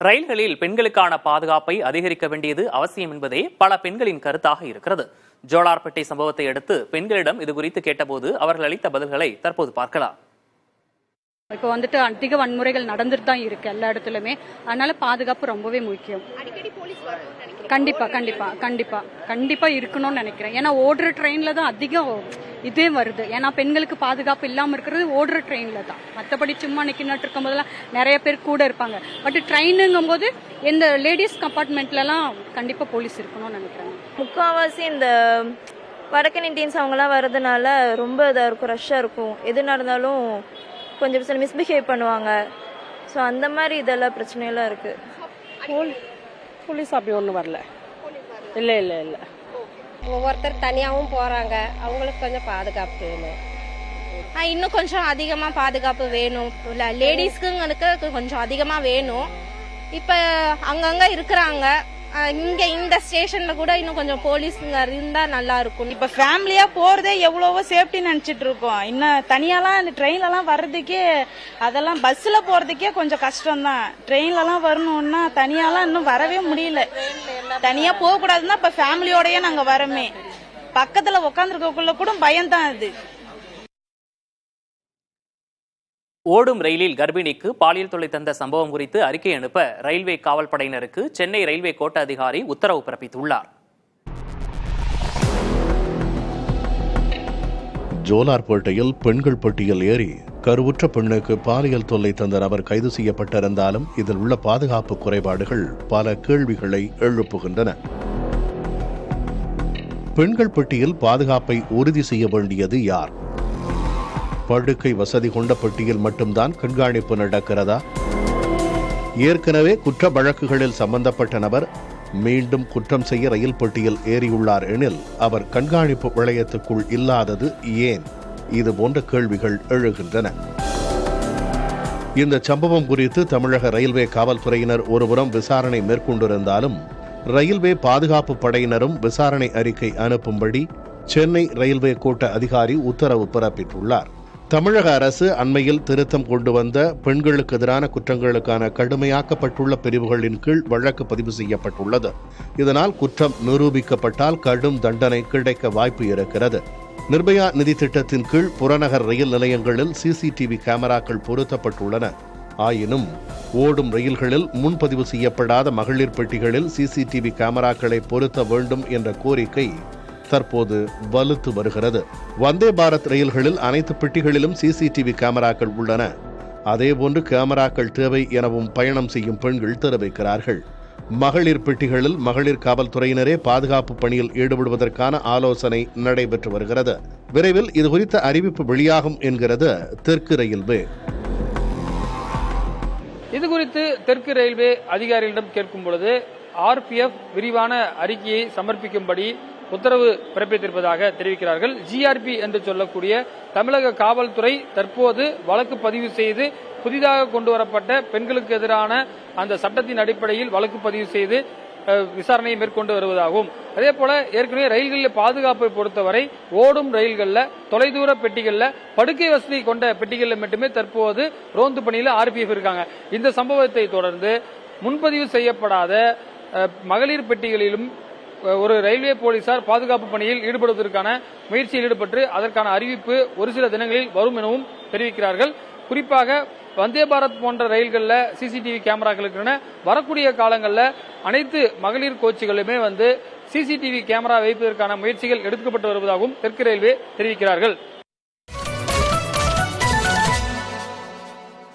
ரயில்களில் பெண்களுக்கான பாதுகாப்பை அதிகரிக்க வேண்டியது அவசியம் என்பதே பல பெண்களின் கருத்தாக இருக்கிறது. ஜோலார்பேட்டை சம்பவத்தை அடுத்து பெண்களிடம் இது குறித்து கேட்டபோது அவர்கள் அளித்த பதில்களை தற்போது பார்க்கலாம். இப்போ வந்துட்டு அதிக வன்முறைகள் நடந்துட்டு தான் இருக்கு எல்லா இடத்துலயுமே. அதனால பாதுகாப்பு ரொம்பவே முக்கியம். கண்டிப்பா கண்டிப்பா கண்டிப்பா கண்டிப்பா இருக்கணும்னு நினைக்கிறேன். ஏன்னா ஓடுற ட்ரெயின்ல தான் அதிகம் இதே வருது. ஏன்னா பெண்களுக்கு பாதுகாப்பு இல்லாம இருக்கிறது ஓடுற ட்ரெயின்ல தான். மற்றபடி சும்மா நிக்கிட்டு இருக்கும் போதெல்லாம் நிறைய பேர் கூட இருப்பாங்க. பட் ட்ரெயினுங்கும் போது இந்த லேடிஸ் கம்பார்ட்மெண்ட்ல எல்லாம் கண்டிப்பா போலீஸ் இருக்கணும்னு நினைக்கிறேன். முக்கால்வாசி இந்த வடக்கன் இண்டியன்ஸ் அவங்கலாம் வர்றதுனால ரொம்ப இதாக இருக்கும், ரஷ்ஷாக இருக்கும். எது நடந்தாலும் கொஞ்சம் சில மிஸ்பிஹேவ் பண்ணுவாங்க. ஸோ அந்த மாதிரி இதெல்லாம் பிரச்சனையெல்லாம் இருக்கு. போலீஸ் அப்படி ஒன்றும் வரல. இல்லை இல்லை இல்லை. ஒவ்வொருத்தர் தனியாகவும் போகிறாங்க, அவங்களுக்கு கொஞ்சம் பாதுகாப்பு வேணும். இன்னும் கொஞ்சம் அதிகமாக பாதுகாப்பு வேணும். லேடிஸ்க்குங்களுக்கு கொஞ்சம் அதிகமாக வேணும். இப்போ அங்கங்கே இருக்கிறாங்க. இங்கே இந்த ஸ்டேஷனில் கூட இன்னும் கொஞ்சம் போலீஸுங்க இருந்தால் நல்லா இருக்கும். இப்போ ஃபேமிலியாக போகிறதே எவ்வளவோ சேஃப்டி நினச்சிட்டு இருக்கோம். இன்னும் தனியாலாம் இந்த ட்ரெயின்லலாம் வர்றதுக்கே, அதெல்லாம் பஸ்ஸில் போகிறதுக்கே கொஞ்சம் கஷ்டம்தான். ட்ரெயின்லலாம் வரணும்னா தனியாலாம் இன்னும் வரவே முடியல. தனியாக போகக்கூடாதுன்னா இப்போ ஃபேமிலியோடயே நாங்கள் வரமே. பக்கத்தில் உட்காந்துருக்கக்குள்ள கூட பயம்தான் அது. ஓடும் ரயிலில் கர்ப்பிணிக்கு பாலியல் தொல்லை தந்த சம்பவம் குறித்து அறிக்கை அனுப்ப ரயில்வே காவல் படையினருக்கு சென்னை ரயில்வே கோட்ட அதிகாரி உத்தரவு பிறப்பித்துள்ளார். ஜோலார்பேட்டையில் பெண்கள் பட்டியல் ஏறி கருவுற்ற பெண்ணுக்கு பாலியல் தொல்லை தந்த நபர் கைது செய்யப்பட்டிருந்தாலும் இதில் உள்ள பாதுகாப்பு குறைபாடுகள் பல கேள்விகளை எழுப்புகின்றன. பெண்கள் பட்டியல் பாதுகாப்பை உறுதி செய்ய வேண்டியது யார்? படுக்கை வசதி கொண்ட பெட்டியில் மட்டும்தான் கண்காணிப்பு நடக்கிறதா? ஏற்கனவே குற்ற வழக்குகளில் சம்பந்தப்பட்ட நபர் மீண்டும் குற்றம் செய்ய ரயில் பெட்டியில் ஏறியுள்ளார் எனில் அவர் கண்காணிப்பு வளையத்துக்குள் இல்லாதது ஏன்? இது போன்ற கேள்விகள் எழுகின்றன. இந்த சம்பவம் குறித்து தமிழக ரயில்வே காவல்துறையினர் ஒருபுறம் விசாரணை மேற்கொண்டிருந்தாலும் ரயில்வே பாதுகாப்பு படையினரும் விசாரணை அறிக்கை அனுப்பும்படி சென்னை ரயில்வே கோட்ட அதிகாரி உத்தரவு பிறப்பித்துள்ளார். தமிழக அரசு அண்மையில் திருத்தம் கொண்டு வந்த பெண்களுக்கு எதிரான குற்றங்களுக்கான கடுமையாக்கப்பட்டுள்ள பிரிவுகளின் கீழ் வழக்கு பதிவு செய்யப்பட்டுள்ளது. இதனால் குற்றம் நிரூபிக்கப்பட்டால் கடும் தண்டனை கிடைக்க வாய்ப்பு இருக்கிறது. நிர்பயா நிதி திட்டத்தின் கீழ் புறநகர் ரயில் நிலையங்களில் சிசிடிவி கேமராக்கள் பொருத்தப்பட்டுள்ளன. ஆயினும் ஓடும் ரயில்களில் முன்பதிவு செய்யப்படாத மகளிர் பெட்டிகளில் சிசிடிவி கேமராக்களை பொருத்த வேண்டும் என்ற கோரிக்கை தற்போது வலுத்து வருகிறது. வந்தே பாரத் ரயில்களில் அனைத்து பெட்டிகளிலும் சிசிடிவி கேமராக்கள் உள்ளன. அதேபோன்று கேமராக்கள் தேவை எனவும் பயணம் செய்யும் பெண்கள் தெரிவிக்கிறார்கள். மகளிர் பெட்டிகளில் மகளிர் காவல்துறையினரே பாதுகாப்பு பணியில் ஈடுபடுவதற்கான ஆலோசனை நடைபெற்று வருகிறது. விரைவில் இதுகுறித்த அறிவிப்பு வெளியாகும் என்கிறது தெற்கு ரயில்வே. இதுகுறித்து தெற்கு ரயில்வே அதிகாரிகளிடம் கேட்கும் பொழுது RPF விரிவான அறிக்கையை சமர்ப்பிக்கும்படி உத்தரவு பிறப்பித்திருப்பதாக தெரிவிக்கிறார்கள். GRP என்று சொல்லக்கூடிய தமிழக காவல்துறை தற்போது வழக்கு பதிவு செய்து புதிதாக கொண்டு வரப்பட்ட பெண்களுக்கு எதிரான அந்த சட்டத்தின் அடிப்படையில் வழக்கு பதிவு செய்து விசாரணையை மேற்கொண்டு வருவதாகவும், அதே போல ஏற்கனவே ரயில்களில் பாதுகாப்பை பொறுத்தவரை ஓடும் ரயில்களில் தொலைதூர பெட்டிகளில் படுக்கை வசதி கொண்ட பெட்டிகளில் மட்டுமே தற்போது ரோந்து பணியில் RPF இருக்காங்க. இந்த சம்பவத்தை தொடர்ந்து முன்பதிவு செய்யப்படாத மகளிர் பெட்டிகளிலும் ஒரு ரயில்வே போலீசார் பாதுகாப்பு பணியில் ஈடுபடுவதற்கான முயற்சியில் ஈடுபட்டு அதற்கான அறிவிப்பு ஒரு சில தினங்களில் வரும் எனவும் தெரிவிக்கிறார்கள். குறிப்பாக வந்தே பாரத் போன்ற ரயில்களில் சிசிடிவி கேமராக்கள் இருக்கின்றன. வரக்கூடிய காலங்களில் அனைத்து மகளிர் கோச்சுகளுமே சிசிடிவி கேமரா வைப்பதற்கான முயற்சிகள் எடுக்கப்பட்டு வருவதாகவும் தெற்கு ரயில்வே தெரிவிக்கிறார்கள்.